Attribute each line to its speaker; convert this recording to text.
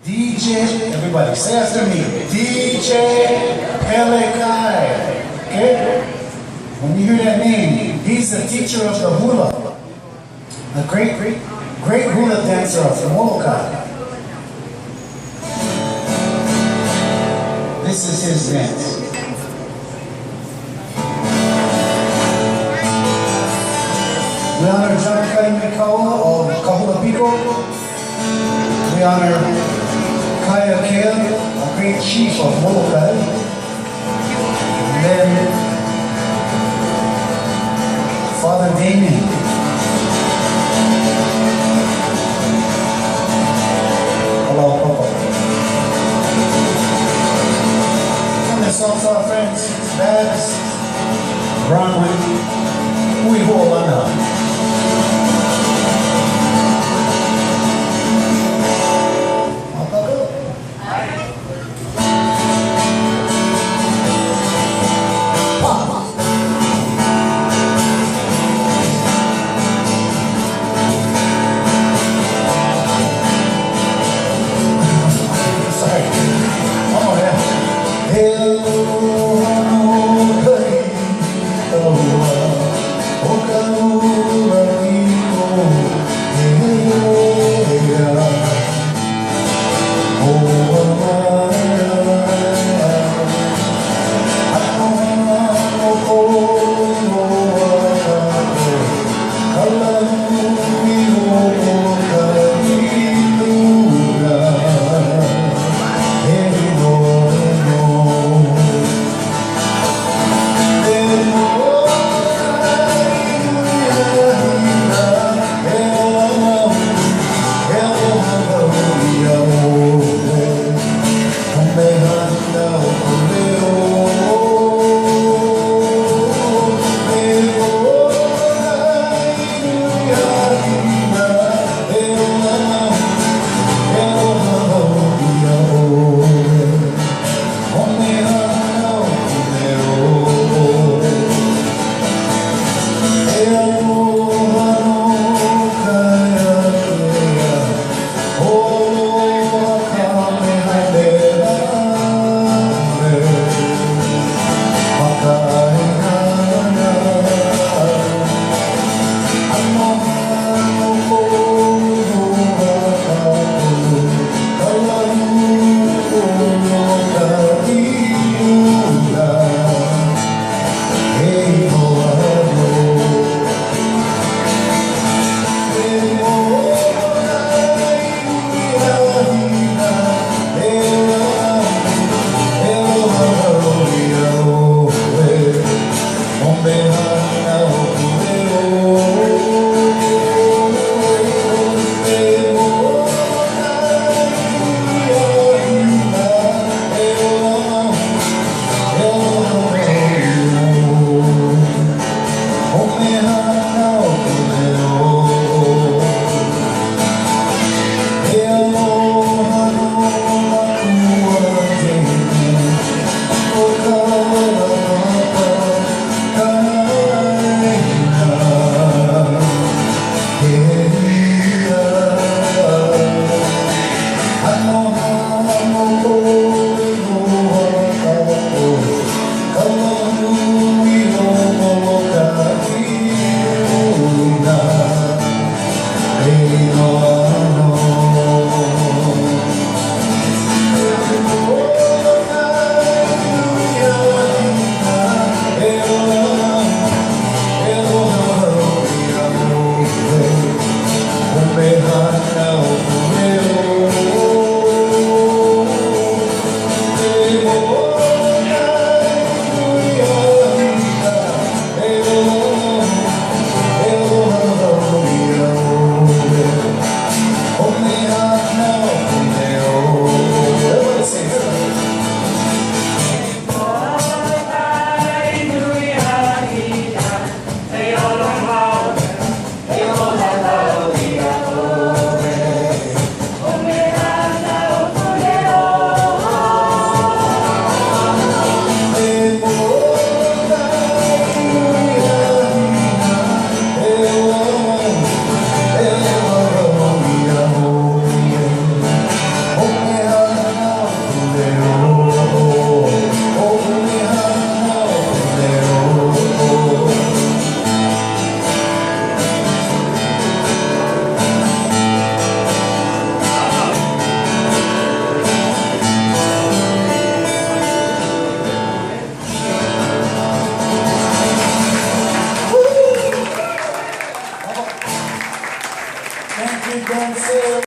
Speaker 1: DJ, everybody say after me, DJ Pelekai. Okay? When you hear that name, he's the teacher of the hula. A great hula dancer from Molokai. This is his dance. We honor John Kaimikawa of Kahula Piko. We honor Kaya Kea, a great chief of Molokai. And then Father Damien. Hello, Papa. And this song's our friends, Babs, Bronwyn, Ui Ho'olana. say